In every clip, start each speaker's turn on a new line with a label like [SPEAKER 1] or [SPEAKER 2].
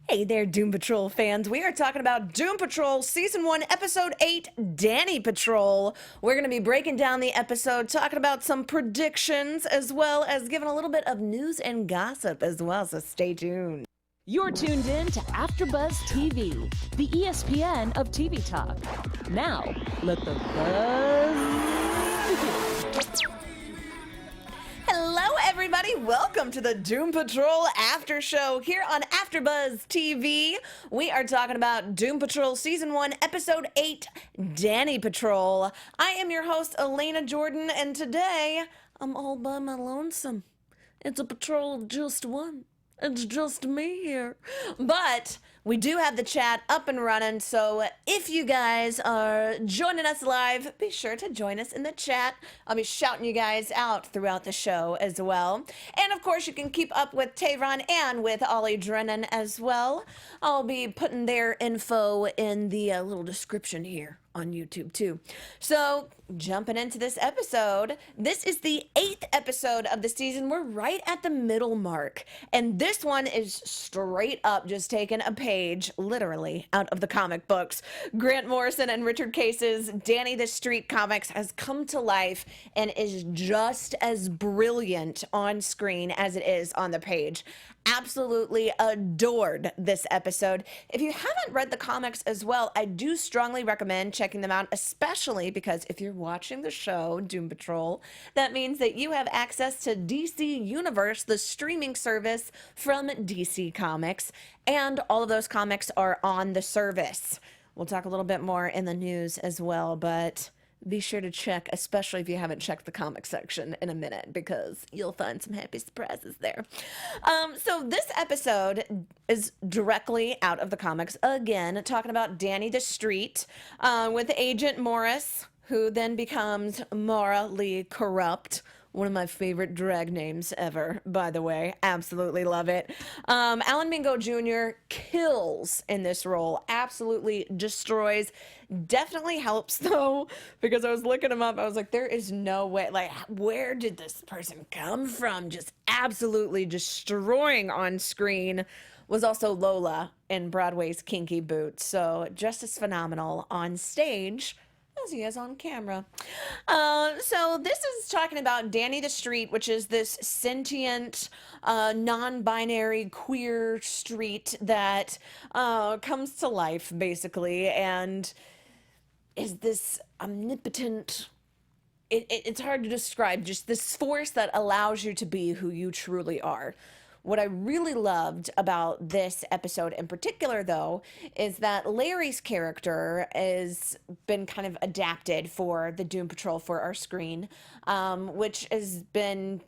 [SPEAKER 1] Hey there, Doom Patrol fans. We are talking about Doom Patrol Season 1, Episode 8, Danny Patrol. We're going to be breaking down the episode, talking about some predictions, as well as giving a little bit of news and gossip as well, so stay tuned.
[SPEAKER 2] You're tuned in to AfterBuzz TV, the ESPN of TV talk. Now, let the buzz begin.
[SPEAKER 1] Hello, everybody. Welcome to the Doom Patrol After Show here on AfterBuzz TV. We are talking about Doom Patrol Season 1, Episode 8, Danny Patrol. I am your host, Elena Jordan, and today I'm all by my lonesome. It's a patrol of just one. It's just me here. But we do have the chat up and running, so if you guys are joining us live, be sure to join us in the chat. I'll be shouting you guys out throughout the show as well. And of course, you can keep up with Tavron and with Ollie Drennan as well. I'll be putting their info in the little description here on YouTube too. So jumping into this episode, this is the 8th episode of the season. We're right at the middle mark, and this one is straight up just taking a page literally out of the comic books. Grant Morrison and Richard Case's Danny the Street comics has come to life and is just as brilliant on screen as it is on the page. Absolutely adored this episode. If you haven't read the comics as well, I do strongly recommend checking them out, especially because if you're watching the show Doom Patrol, that means that you have access to DC Universe, the streaming service from DC Comics, and all of those comics are on the service. We'll talk a little bit more in the news as well, but be sure to check, especially if you haven't checked the comic section in a minute, because you'll find some happy surprises there. So this episode is directly out of the comics, again, talking about Danny the Street with Agent Morris, who then becomes morally corrupt. One of my favorite drag names ever, by the way. Absolutely love it. Alan Mingo Jr. kills in this role. Absolutely destroys. Definitely helps, though, because I was looking him up. I was like, there is no way. Like, where did this person come from? Just absolutely destroying on screen. Was also Lola in Broadway's Kinky Boots. So just as phenomenal on stage as he is on camera. So this is talking about Danny the Street, which is this sentient, non-binary queer street that comes to life, basically, and is this omnipotent, it's hard to describe, just this force that allows you to be who you truly are. What I really loved about this episode in particular, though, is that Larry's character has been kind of adapted for the Doom Patrol for our screen, which has been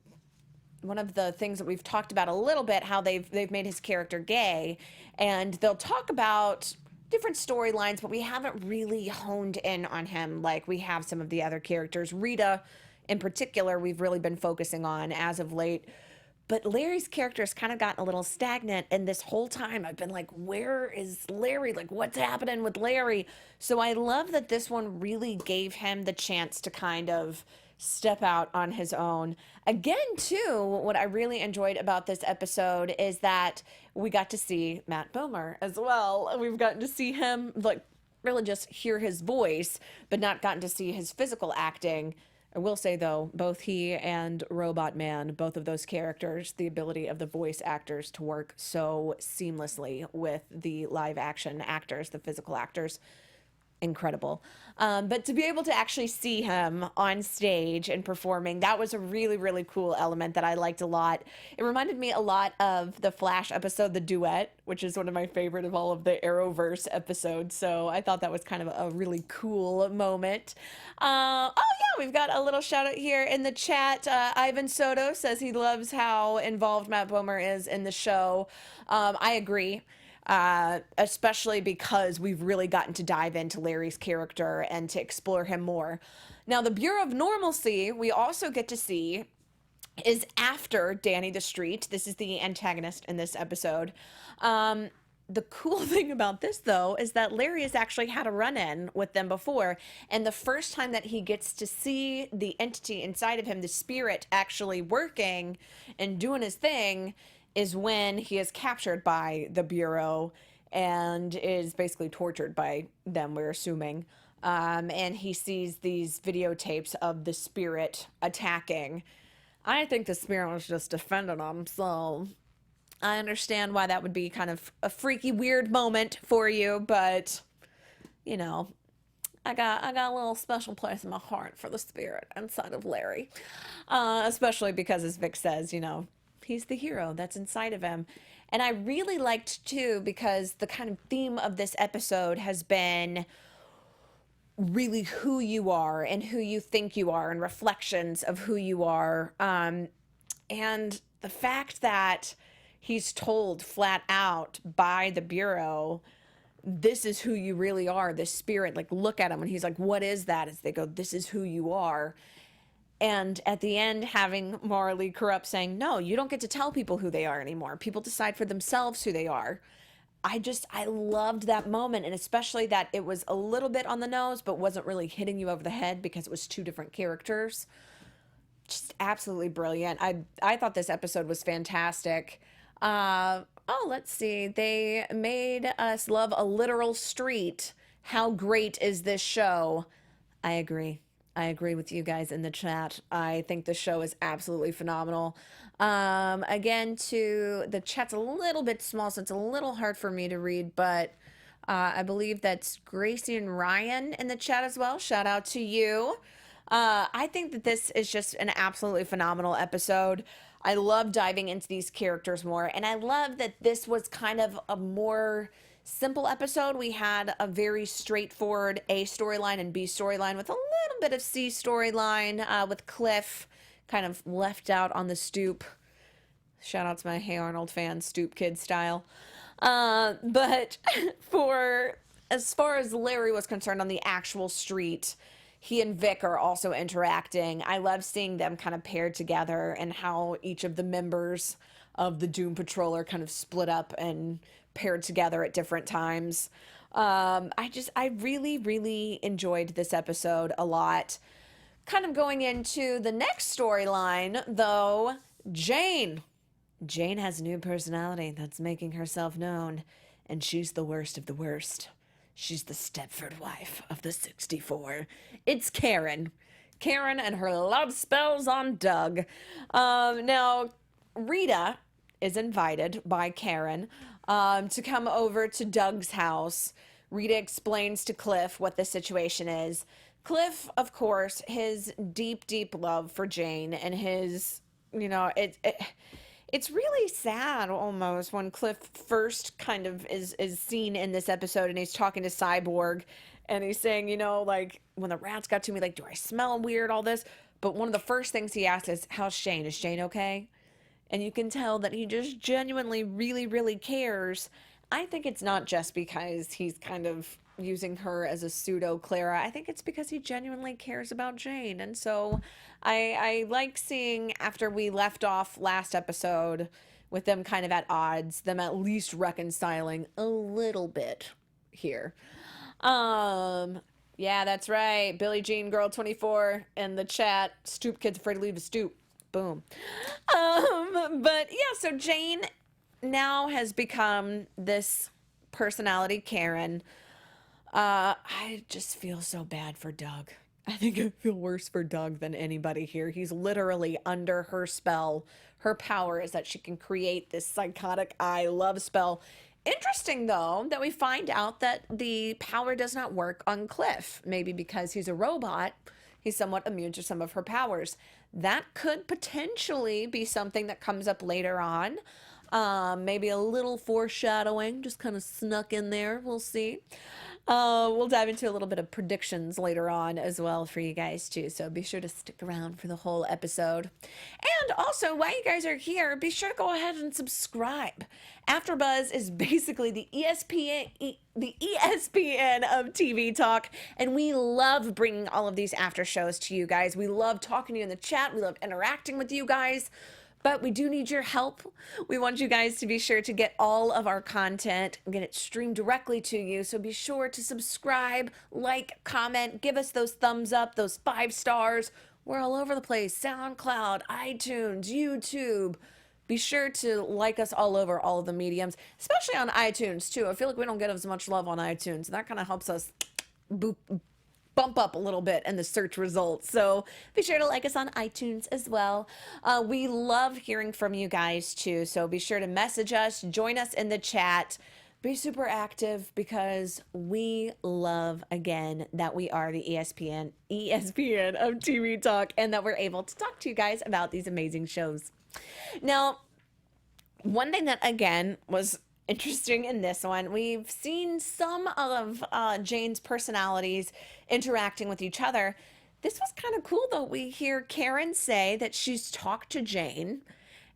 [SPEAKER 1] one of the things that we've talked about a little bit, how they've made his character gay, and they'll talk about different storylines, but we haven't really honed in on him like we have some of the other characters. Rita, in particular, we've really been focusing on as of late. But Larry's character has kind of gotten a little stagnant, and this whole time I've been like, where is Larry? Like, what's happening with Larry? So I love that this one really gave him the chance to kind of step out on his own. Again, too, what I really enjoyed about this episode is that we got to see Matt Bomer as well. We've gotten to see him, like, really just hear his voice, but not gotten to see his physical acting. I will say, though, both he and Robot Man, both of those characters, the ability of the voice actors to work so seamlessly with the live action actors, the physical actors, incredible. But to be able to actually see him on stage and performing, that was a really, really cool element that I liked a lot. It reminded me a lot of the Flash episode, The Duet, which is one of my favorite of all of the Arrowverse episodes. So I thought that was kind of a really cool moment. Oh yeah, we've got a little shout out here in the chat. Ivan Soto says he loves how involved Matt Bomer is in the show. I agree. Especially because we've really gotten to dive into Larry's character and to explore him more. Now, the Bureau of Normalcy, we also get to see, is after Danny the Street. This is the antagonist in this episode. The cool thing about this, though, is that Larry has actually had a run-in with them before, and the first time that he gets to see the entity inside of him, the spirit, actually working and doing his thing, is when he is captured by the Bureau and is basically tortured by them, we're assuming. And he sees these videotapes of the spirit attacking. I think the spirit was just defending him, so I understand why that would be kind of a freaky, weird moment for you, but, you know, I got a little special place in my heart for the spirit inside of Larry. Especially because, as Vic says, you know, he's the hero that's inside of him. And I really liked, too, because the kind of theme of this episode has been really who you are and who you think you are and reflections of who you are. And the fact that he's told flat out by the Bureau, this is who you really are, this spirit, like, look at him. And he's like, what is that? As they go, this is who you are. And at the end, having Marley Corrupt saying, no, you don't get to tell people who they are anymore. People decide for themselves who they are. I loved that moment, and especially that it was a little bit on the nose, but wasn't really hitting you over the head because it was two different characters. Just absolutely brilliant. I thought this episode was fantastic. Let's see. They made us love a literal street. How great is this show? I agree. I agree with you guys in the chat. I think the show is absolutely phenomenal. Again, the chat's a little bit small, so it's a little hard for me to read, but I believe that's Gracie and Ryan in the chat as well. Shout out to you. I think that this is just an absolutely phenomenal episode. I love diving into these characters more, and I love that this was kind of a more simple episode. We had a very straightforward A storyline and B storyline with a little bit of C storyline with Cliff kind of left out on the stoop. Shout out to my Hey Arnold fans, stoop kid style. But as far as Larry was concerned on the actual street, he and Vic are also interacting. I love seeing them kind of paired together and how each of the members of the Doom Patrol are kind of split up and paired together at different times. I really, really enjoyed this episode a lot. Kind of going into the next storyline, though, Jane. Jane has a new personality that's making herself known, and she's the worst of the worst. She's the Stepford wife of the 64. It's Karen. Karen and her love spells on Doug. Now, Rita is invited by Karen to come over to Doug's house. Rita explains to Cliff what the situation is. Cliff, of course, his deep, deep love for Jane and his, it's really sad almost when Cliff first kind of is seen in this episode and he's talking to Cyborg and he's saying, like, when the rats got to me, like, do I smell weird, all this? But one of the first things he asks is, how's Shane? Is Shane okay? And you can tell that he just genuinely really, really cares. I think it's not just because he's kind of using her as a pseudo Clara. I think it's because he genuinely cares about Jane. And so I like seeing, after we left off last episode with them kind of at odds, them at least reconciling a little bit here. Yeah, that's right. Billie Jean Girl 24 in the chat. Stoop kid's afraid to leave the stoop. Boom. But yeah, so Jane now has become this personality, Karen. I just feel so bad for Doug. I think I feel worse for Doug than anybody here. He's literally under her spell. Her power is that she can create this psychotic eye love spell. Interesting, though, that we find out that the power does not work on Cliff. Maybe because he's a robot, he's somewhat immune to some of her powers. That could potentially be something that comes up later on. Maybe a little foreshadowing, just kind of snuck in there. We'll see. We'll dive into a little bit of predictions later on as well for you guys too, so be sure to stick around for the whole episode. And also, while you guys are here, be sure to go ahead and subscribe. AfterBuzz is basically the ESPN of TV talk, and we love bringing all of these after shows to you guys. We love talking to you in the chat. We love interacting with you guys. But we do need your help. We want you guys to be sure to get all of our content and get it streamed directly to you. So be sure to subscribe, like, comment, give us those thumbs up, those 5 stars. We're all over the place. SoundCloud, iTunes, YouTube. Be sure to like us all over all of the mediums, especially on iTunes too. I feel like we don't get as much love on iTunes, and that kind of helps us bump up a little bit in the search results. So be sure to like us on iTunes as well. We love hearing from you guys too. So be sure to message us, join us in the chat, be super active, because we love, again, that we are the ESPN of TV talk, and that we're able to talk to you guys about these amazing shows. Now, one thing that, again, was interesting in this one, we've seen some of Jane's personalities interacting with each other. This was kind of cool, though. We hear Karen say that she's talked to Jane,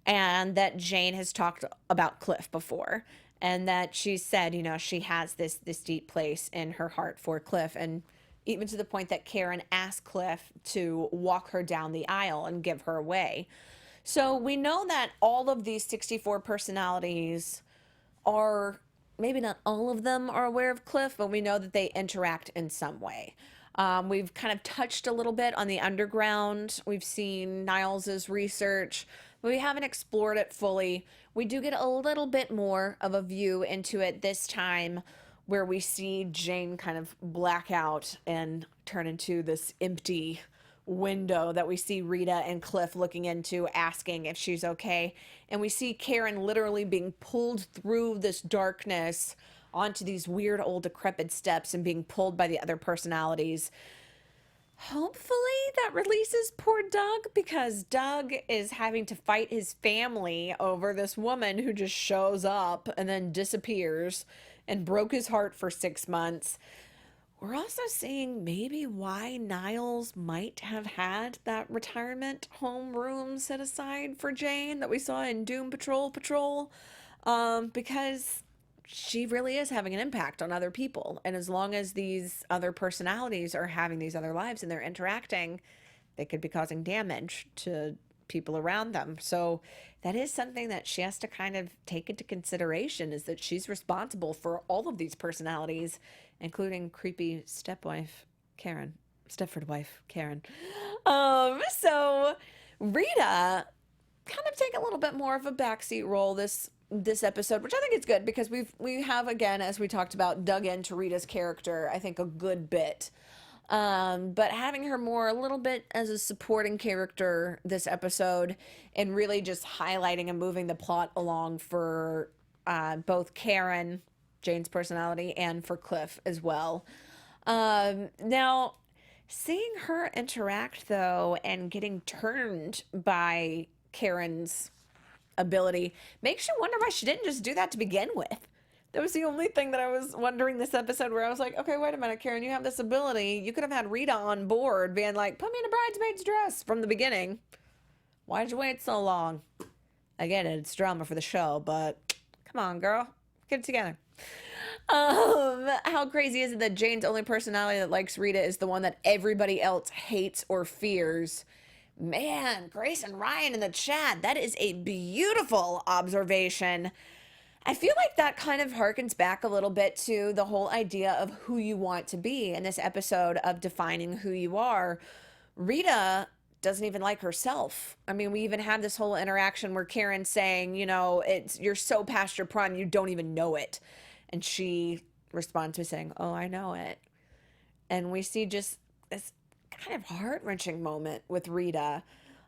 [SPEAKER 1] and that Jane has talked about Cliff before, and that she said, she has this deep place in her heart for Cliff, and even to the point that Karen asked Cliff to walk her down the aisle and give her away. So we know that all of these 64 personalities are, maybe not all of them are aware of Cliff, but we know that they interact in some way. We've kind of touched a little bit on the underground. We've seen Niles's research, but we haven't explored it fully. We do get a little bit more of a view into it this time, where we see Jane kind of black out and turn into this empty window that we see Rita and Cliff looking into, asking if she's okay. And we see Karen literally being pulled through this darkness onto these weird old decrepit steps and being pulled by the other personalities. Hopefully that releases poor Doug, because Doug is having to fight his family over this woman who just shows up and then disappears and broke his heart for 6 months. We're also seeing maybe why Niles might have had that retirement home room set aside for Jane that we saw in Doom Patrol, because she really is having an impact on other people. And as long as these other personalities are having these other lives and they're interacting, they could be causing damage to people around them. So that is something that she has to kind of take into consideration, is that she's responsible for all of these personalities, including creepy Stepford wife Karen. So Rita kind of take a little bit more of a backseat role this episode, which I think is good, because we have, again, as we talked about, dug into Rita's character, I think, a good bit. But having her more a little bit as a supporting character this episode, and really just highlighting and moving the plot along for both Karen, Jane's personality, and for Cliff as well. Now, seeing her interact, though, and getting turned by Karen's ability makes you wonder why she didn't just do that to begin with. That was the only thing that I was wondering this episode, where I was like, okay, wait a minute, Karen, you have this ability. You could have had Rita on board being like, put me in a bridesmaid's dress from the beginning. Why'd you wait so long? I get it, it's drama for the show, but come on, girl, get it together. How crazy is it that Jane's only personality that likes Rita is the one that everybody else hates or fears? Man, Grace and Ryan in the chat, that is a beautiful observation. I feel like that kind of harkens back a little bit to the whole idea of who you want to be in this episode of defining who you are. Rita doesn't even like herself. I mean, we even have this whole interaction where Karen's saying, you're so past your prime, you don't even know it. And she responds by saying, oh, I know it. And we see just this kind of heart-wrenching moment with Rita.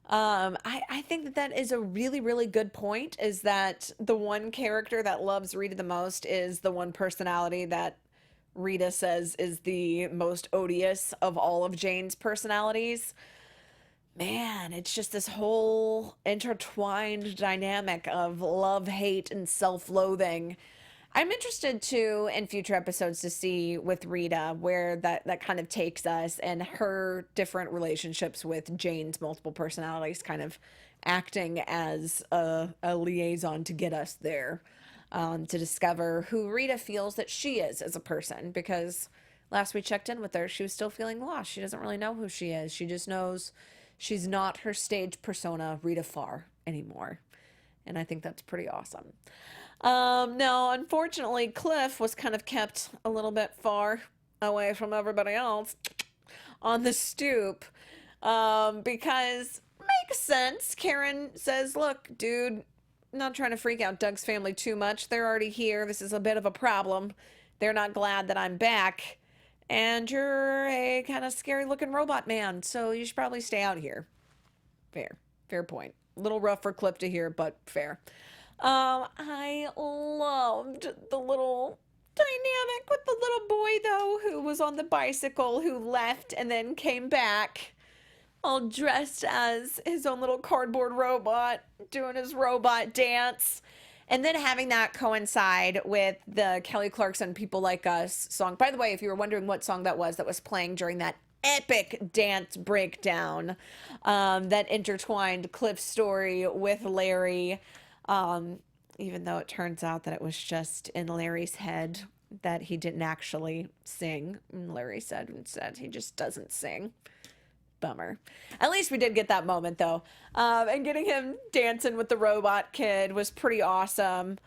[SPEAKER 1] I think that is a really, really good point, is that the one character that loves Rita the most is the one personality that Rita says is the most odious of all of Jane's personalities. Man, it's just this whole intertwined dynamic of love, hate, and self-loathing. I'm interested too in future episodes to see with Rita where that kind of takes us, and her different relationships with Jane's multiple personalities kind of acting as a liaison to get us there, to discover who Rita feels that she is as a person, because last we checked in with her, she was still feeling lost. She doesn't really know who she is. She just knows she's not her stage persona, Rita Farr, anymore. And I think that's pretty awesome. Now, unfortunately, Cliff was kind of kept a little bit far away from everybody else on the stoop, because makes sense. Karen says, look, dude, not trying to freak out Doug's family too much. They're already here. This is a bit of a problem. They're not glad that I'm back. And you're a kind of scary looking robot man, so you should probably stay out here. Fair point. A little rough for Cliff to hear, but fair. I loved the little dynamic with the little boy, though, who was on the bicycle, who left and then came back all dressed as his own little cardboard robot, doing his robot dance. And then having that coincide with the Kelly Clarkson People Like Us song. By the way, if you were wondering what song that was playing during that epic dance breakdown that intertwined Cliff's story with Larry, even though it turns out that it was just in Larry's head, that he didn't actually sing. And Larry said instead he just doesn't sing. Bummer. At least we did get that moment, though. And getting him dancing with the robot kid was pretty awesome.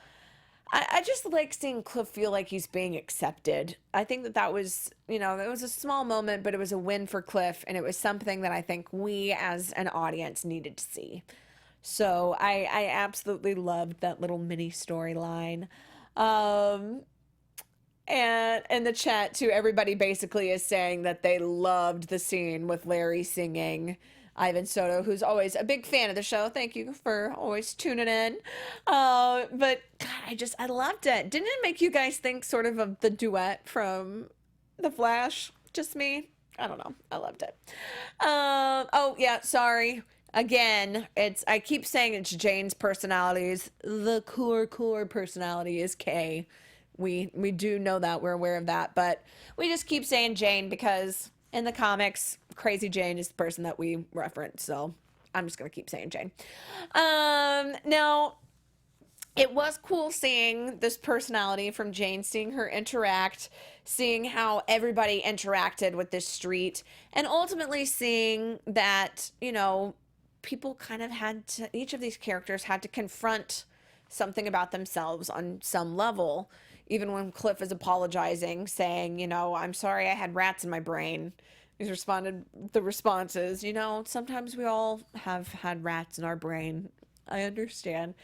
[SPEAKER 1] I just like seeing Cliff feel like he's being accepted. I think that was, it was a small moment, but it was a win for Cliff, and it was something that I think we as an audience needed to see. So I absolutely loved that little mini storyline. And in the chat, too, everybody basically is saying that they loved the scene with Larry singing. Ivan Soto, who's always a big fan of the show. Thank you for always tuning in. But God, I loved it. Didn't it make you guys think sort of the duet from The Flash? Just me? I don't know. I loved it. Oh, yeah, sorry. Again, I keep saying it's Jane's personalities. The core personality is Kay. We do know that. We're aware of that. But we just keep saying Jane because in the comics, Crazy Jane is the person that we reference. So I'm just going to keep saying Jane. Now, it was cool seeing this personality from Jane, seeing her interact, seeing how everybody interacted with this street, and ultimately seeing that, people kind of each of these characters had to confront something about themselves on some level. Even when Cliff is apologizing, saying, I'm sorry I had rats in my brain. The response is, sometimes we all have had rats in our brain. I understand.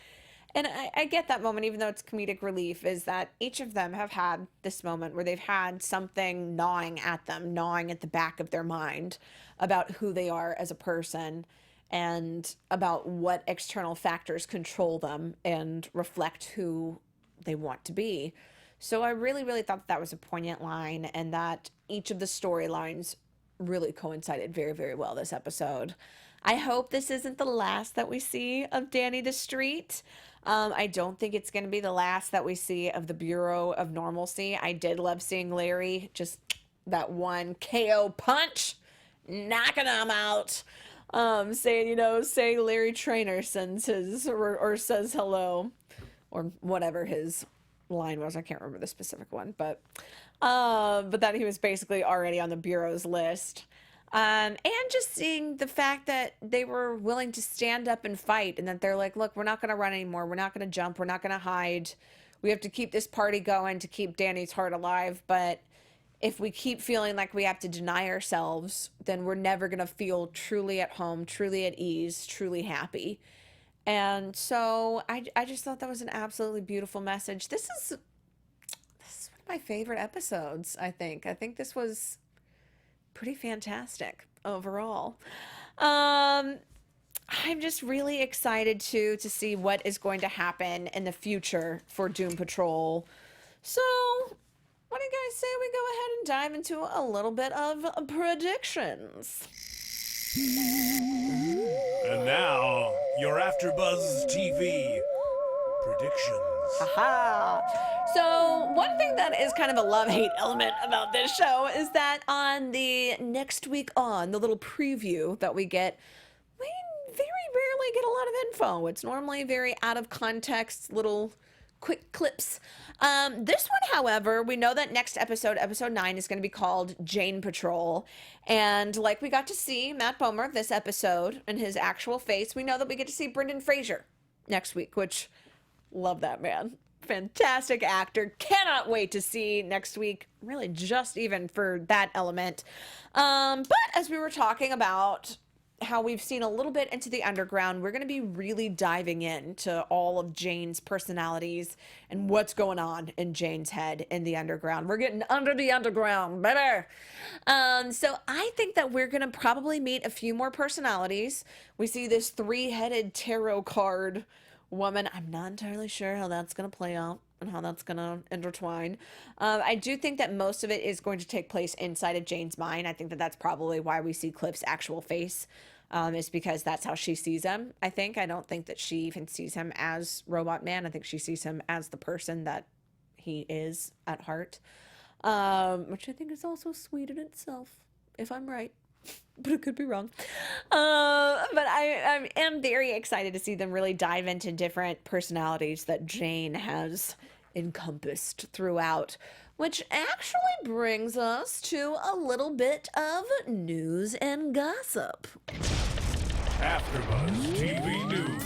[SPEAKER 1] And I get that moment, even though it's comedic relief, is that each of them have had this moment where they've had something gnawing at the back of their mind about who they are as a person and about what external factors control them and reflect who they want to be. So I really, really thought that was a poignant line, and that each of the storylines really coincided very, very well this episode. I hope this isn't the last that we see of Danny the Street. I don't think it's going to be the last that we see of the Bureau of Normalcy. I did love seeing Larry, just that one KO punch, knocking him out. Say Larry Trainer sends his, or says hello, or whatever his line was. I can't remember the specific one, but that he was basically already on the Bureau's list. And just seeing the fact that they were willing to stand up and fight, and that they're like, look, we're not going to run anymore. We're not going to jump. We're not going to hide. We have to keep this party going to keep Danny's heart alive. But if we keep feeling like we have to deny ourselves, then we're never going to feel truly at home, truly at ease, truly happy. And so I just thought that was an absolutely beautiful message. This is one of my favorite episodes, I think. I think this was pretty fantastic overall. I'm just really excited to see what is going to happen in the future for Doom Patrol. So what do you guys say we go ahead and dive into a little bit of predictions?
[SPEAKER 3] And now, your AfterBuzz TV predictions.
[SPEAKER 1] Haha. So one thing that is kind of a love-hate element about this show is that on the next week on, the little preview that we get, we very rarely get a lot of info. It's normally very out of context, little quick clips. This one, however, we know that next episode 9, is going to be called Jane Patrol. And like we got to see Matt Bomer this episode in his actual face, we know that we get to see Brendan Fraser next week, which, love that man. Fantastic actor. Cannot wait to see next week, really just even for that element. But as we were talking about how we've seen a little bit into the underground, we're going to be really diving into all of Jane's personalities and what's going on in Jane's head in the underground. We're getting under the underground, baby. So I think that we're going to probably meet a few more personalities. We see this 3-headed tarot card woman. I'm not entirely sure how that's going to play out and how that's going to intertwine. I do think that most of it is going to take place inside of Jane's mind. I think that that's probably why we see Cliff's actual face, is because that's how she sees him, I think. I don't think that she even sees him as Robot Man. I think she sees him as the person that he is at heart, which I think is also sweet in itself, if I'm right. But it could be wrong. But I am very excited to see them really dive into different personalities that Jane has encompassed throughout, which actually brings us to a little bit of news and gossip.
[SPEAKER 3] AfterBuzz TV News.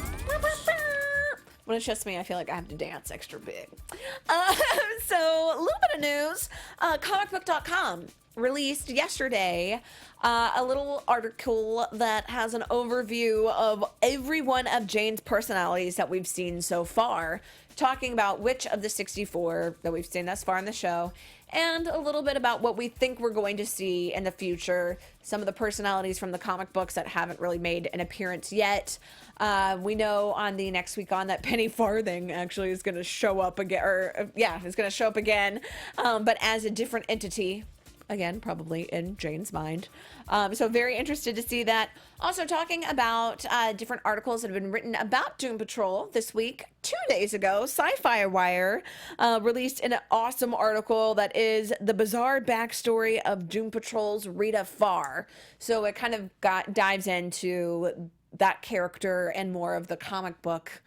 [SPEAKER 1] When it's just me, I feel like I have to dance extra big. So a little bit of news. Comicbook.com released yesterday a little article that has an overview of every one of Jane's personalities that we've seen so far, talking about which of the 64 that we've seen thus far in the show, and a little bit about what we think we're going to see in the future, some of the personalities from the comic books that haven't really made an appearance yet. We know on the next week on that Penny Farthing actually is going to show up again, is going to show up again, but as a different entity. Again, probably in Jane's mind. So very interested to see that. Also talking about different articles that have been written about Doom Patrol this week. 2 days ago, Sci-Fi Wire released an awesome article that is the bizarre backstory of Doom Patrol's Rita Farr. So it kind of dives into that character and more of the comic book,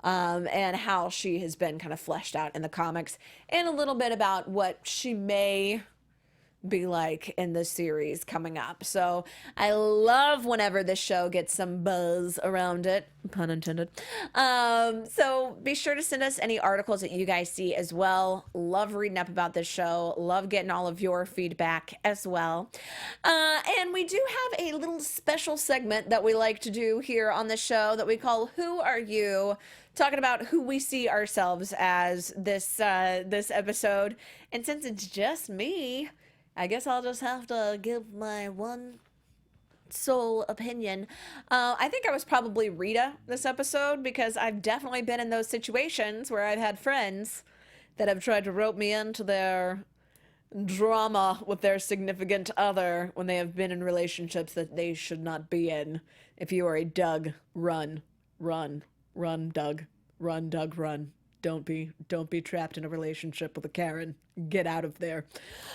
[SPEAKER 1] and how she has been kind of fleshed out in the comics, and a little bit about what she may be like in the series coming up. So I love whenever this show gets some buzz around it, pun intended. So be sure to send us any articles that you guys see as well. Love reading up about this show. Love getting all of your feedback as well. And we do have a little special segment that we like to do here on the show that we call Who Are You? Talking about who we see ourselves as this episode. And since it's just me, I guess I'll just have to give my one sole opinion. I think I was probably Rita this episode, because I've definitely been in those situations where I've had friends that have tried to rope me into their drama with their significant other when they have been in relationships that they should not be in. If you are a Doug, run, Doug. Run, Doug, run. Don't be trapped in a relationship with a Karen. Get out of there.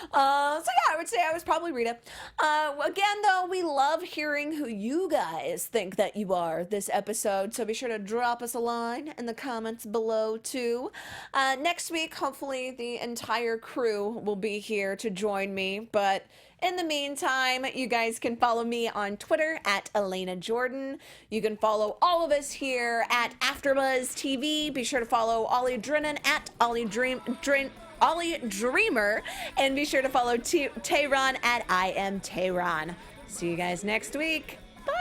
[SPEAKER 1] So yeah, I would say I was probably Rita. Again, though, we love hearing who you guys think that you are this episode. So be sure to drop us a line in the comments below too. Next week, hopefully the entire crew will be here to join me. But in the meantime, you guys can follow me on Twitter at Elena Jordan. You can follow all of us here at AfterBuzz TV. Be sure to follow Ollie Drennan at Ollie Dreamer, and be sure to follow Tehran at I Am Tehran. See you guys next week. Bye!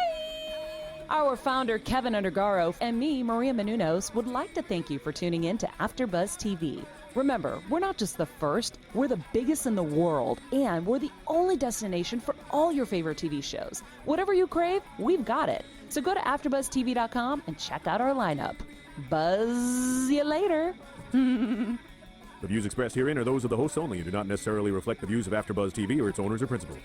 [SPEAKER 2] Our founder, Keven Undergaro, and me, Maria Menounos, would like to thank you for tuning in to AfterBuzz TV. Remember, we're not just the first, we're the biggest in the world, and we're the only destination for all your favorite TV shows. Whatever you crave, we've got it. So go to AfterBuzzTV.com and check out our lineup. Buzz you later.
[SPEAKER 4] The views expressed herein are those of the hosts only and do not necessarily reflect the views of AfterBuzz TV or its owners or principals.